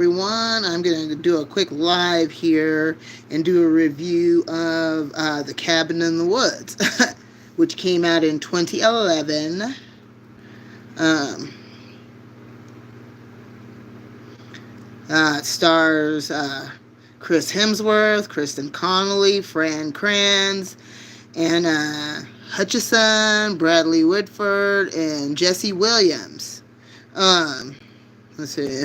everyone. I'm going to do a quick live here and do a review of The Cabin in the Woods, which came out in 2011. Um, it stars Chris Hemsworth, Kristen Connolly, Fran Kranz, Anna Hutchison, Bradley Whitford, and Jesse Williams. Let's see.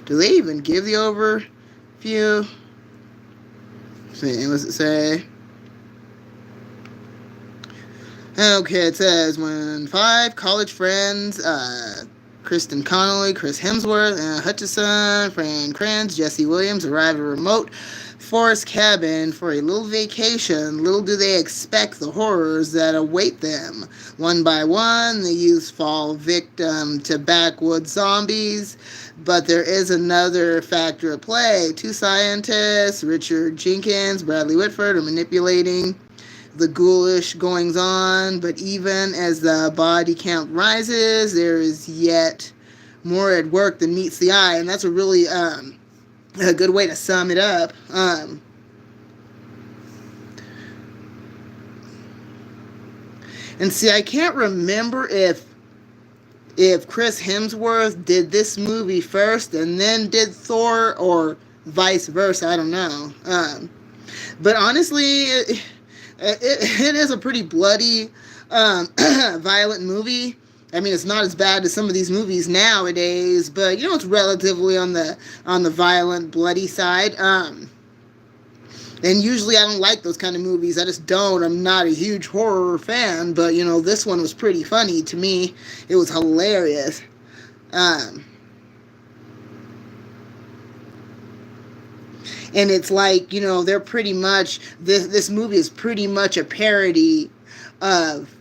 Do they even give the overview? Let's see, what's it say? Okay, it says when five college friends, Kristen Connolly, Chris Hemsworth, Anna Hutchison, Fran Kranz, Jesse Williams, arrive at a remote forest cabin for a little vacation, little do they expect the horrors that await them. One by one, the youth fall victim to backwoods zombies, but there is another factor at play. Two scientists, Richard Jenkins, Bradley Whitford, are manipulating the ghoulish goings on, but even as the body count rises, there is yet more at work than meets the eye, and that's a really a good way to sum it up. And see, I can't remember if Chris Hemsworth did this movie first and then did Thor, or vice versa. I don't know. But honestly, it is a pretty bloody, violent movie. I mean, it's not as bad as some of these movies nowadays, but it's relatively on the violent, bloody side. And usually I don't like those kind of movies. I just don't. I'm not a huge horror fan, but this one was pretty funny to me. It was hilarious. And it's like, they're pretty much, this movie is pretty much a parody of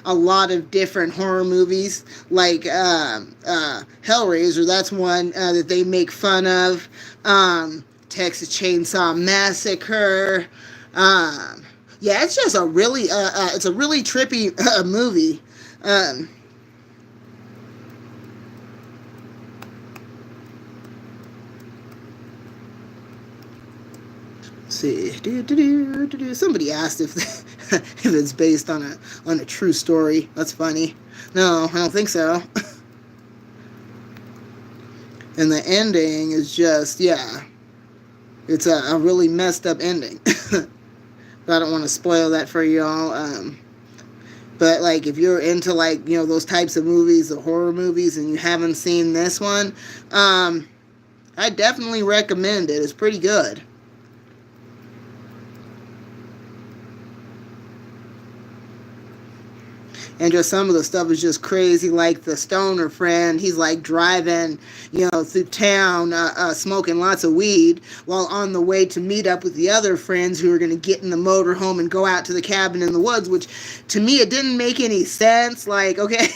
a lot of different horror movies, like Hellraiser. That's one that they make fun of. Texas Chainsaw Massacre. Yeah, it's just a really, it's a really trippy movie. See, somebody asked if if it's based on a true story. That's funny. No, I don't think so. And the ending is just, it's a really messed up ending. But I don't want to spoil that for y'all. But like, if you're into like those types of movies, the horror movies, and you haven't seen this one, I definitely recommend it. It's pretty good. And just some of the stuff is just crazy, like the stoner friend, he's like driving through town, smoking lots of weed, while on the way to meet up with the other friends who are going to get in the motorhome and go out to the cabin in the woods, which to me it didn't make any sense. Like, okay,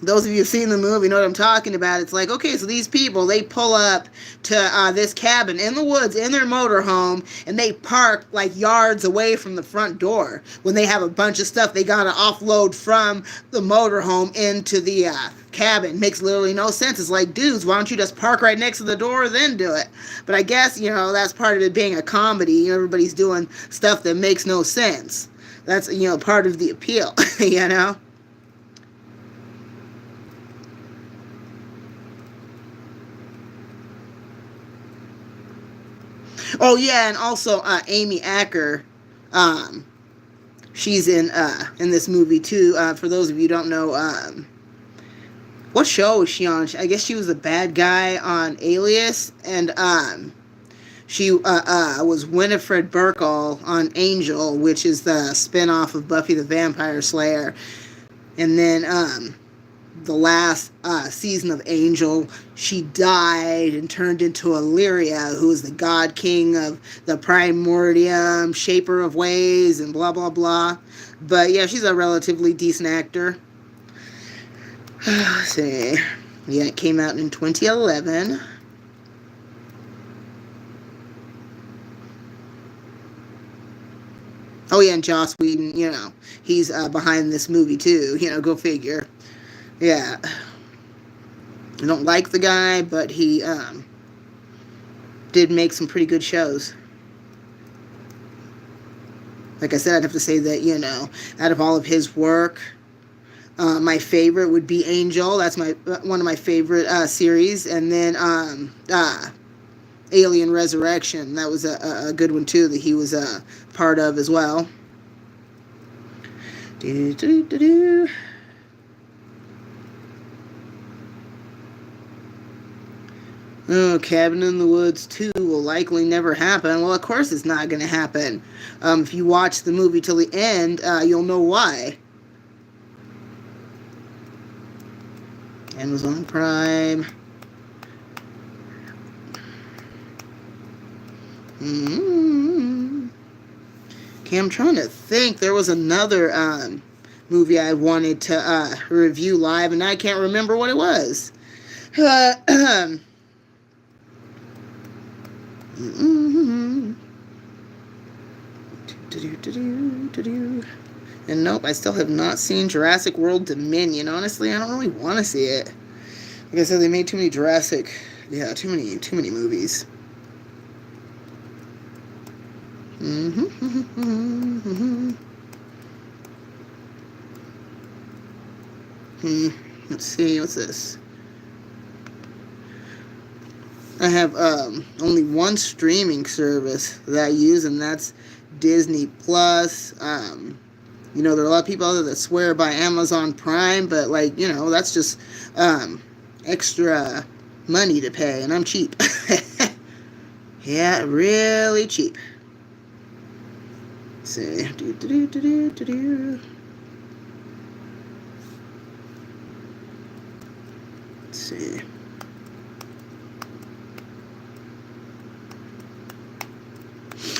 those of you who've seen the movie know what I'm talking about. It's like, okay, so these people, they pull up to this cabin in the woods in their motorhome, and they park like yards away from the front door when they have a bunch of stuff they gotta offload from the motorhome into the cabin. Makes literally no sense. It's like, dudes, why don't you just park right next to the door, then do it? But I guess, that's part of it being a comedy. Everybody's doing stuff that makes no sense. That's, part of the appeal, Oh yeah, and also Amy Acker, she's in this movie too. For those of you who don't know, what show was she on? I guess she was a bad guy on Alias, and she was Winifred Burkle on Angel, which is the spinoff of Buffy the Vampire Slayer. And then the last season of Angel, she died and turned into Illyria, who is the god king of the Primordium, shaper of ways, and blah, blah, blah. But yeah, she's a relatively decent actor. Let's see. Yeah, it came out in 2011. Oh yeah, and Joss Whedon, he's behind this movie too. Go figure. Yeah. I don't like the guy, but he did make some pretty good shows. Like I said, I'd have to say that, out of all of his work, my favorite would be Angel. That's one of my favorite series. And then Alien Resurrection. That was a good one, too, that he was a part of as well. Oh, Cabin in the Woods 2 will likely never happen. Well, of course it's not going to happen. If you watch the movie till the end, you'll know why. Amazon Prime. Okay, I'm trying to think. There was another movie I wanted to review live, and I can't remember what it was. And nope, I still have not seen Jurassic World Dominion. Honestly, I don't really want to see it. Like I said, they made too many too many movies. Let's see, what's this? I have only one streaming service that I use, and that's Disney Plus. There are a lot of people out there that swear by Amazon Prime, but that's just extra money to pay, and I'm cheap. Yeah, really cheap. Let's see. Let's see.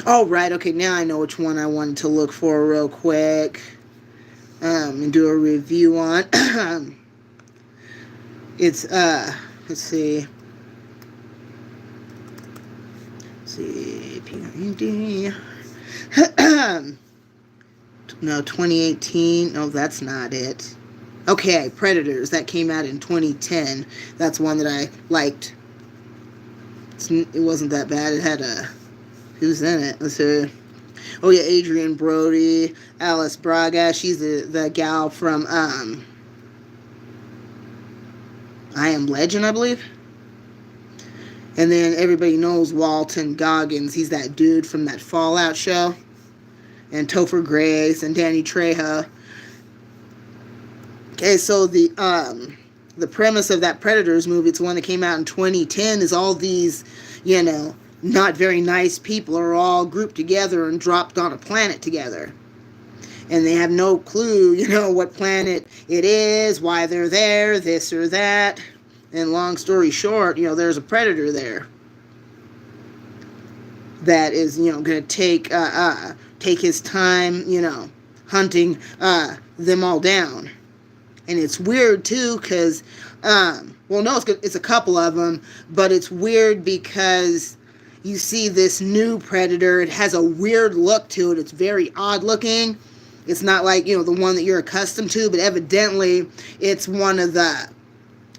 Oh, right. Okay, now I know which one I wanted to look for real quick and do a review on. It's, let's see. PRD. No, 2018. No, that's not it. Okay, Predators. That came out in 2010. That's one that I liked. It wasn't that bad. It had who's in it? Let's see. Oh yeah, Adrian Brody, Alice Braga. She's the gal from I Am Legend, I believe. And then everybody knows Walton Goggins. He's that dude from that Fallout show. And Topher Grace and Danny Trejo. Okay, so the premise of that Predators movie, it's one that came out in 2010, is all these, not very nice people are all grouped together and dropped on a planet together. And they have no clue, what planet it is, why they're there, this or that. And long story short, there's a predator there that is, going to take his time, hunting them all down. And it's weird, too, because, it's a couple of them, but it's weird because you see this new predator. It has a weird look to it. It's very odd looking. It's not like, the one that you're accustomed to, but evidently it's one of the,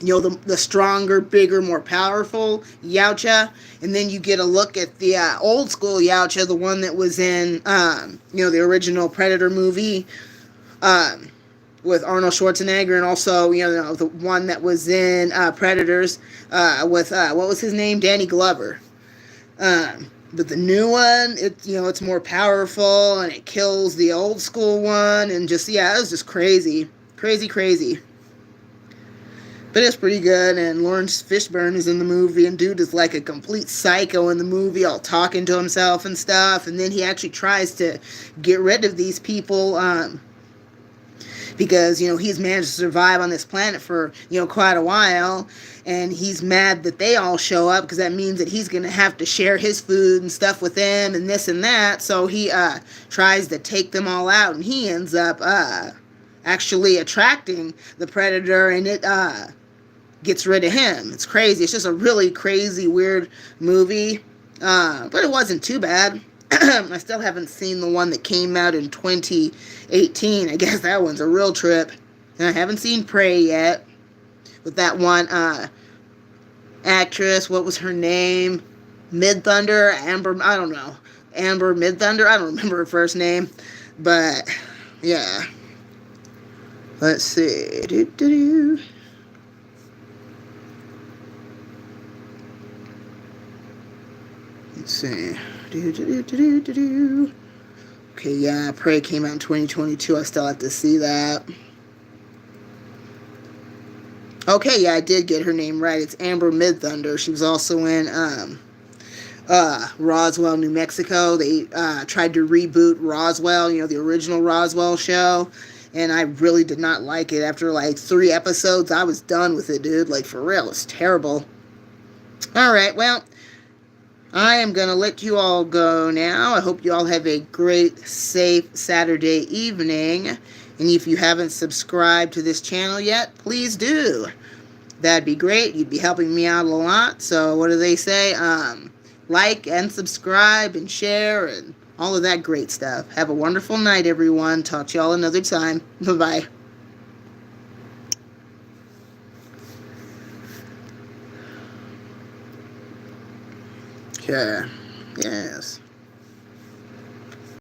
the stronger, bigger, more powerful Yautja. And then you get a look at the old school Yautja, the one that was in, the original Predator movie, with Arnold Schwarzenegger, and also, the one that was in Predators with, what was his name? Danny Glover. But the new one, it's more powerful, and it kills the old school one, and just, it was just crazy. Crazy. But it's pretty good, and Lawrence Fishburne is in the movie, and dude is like a complete psycho in the movie, all talking to himself and stuff, and then he actually tries to get rid of these people, because, he's managed to survive on this planet for, quite a while, and he's mad that they all show up, because that means that he's going to have to share his food and stuff with them, and this and that, so he, tries to take them all out, and he ends up, actually attracting the predator, and it, gets rid of him. It's crazy. It's just a really crazy, weird movie, but it wasn't too bad. I still haven't seen the one that came out in 2018. I guess that one's a real trip. And I haven't seen Prey yet. With that one, actress. What was her name? Mid Thunder, Amber. I don't know. Amber Mid Thunder. I don't remember her first name, but yeah. Let's see. Let's see. Okay, yeah, Prey came out in 2022. I still have to see that. Okay, yeah, I did get her name right. It's Amber Midthunder. She was also in Roswell, New Mexico. They tried to reboot Roswell, the original Roswell show, and I really did not like it. After like 3 episodes, I was done with it, dude. Like, for real, it's terrible. Alright, well, I am going to let you all go now. I hope you all have a great, safe Saturday evening. And if you haven't subscribed to this channel yet, please do. That'd be great. You'd be helping me out a lot. So what do they say? Like and subscribe and share and all of that great stuff. Have a wonderful night, everyone. Talk to y'all another time. Bye-bye. Okay. Yes.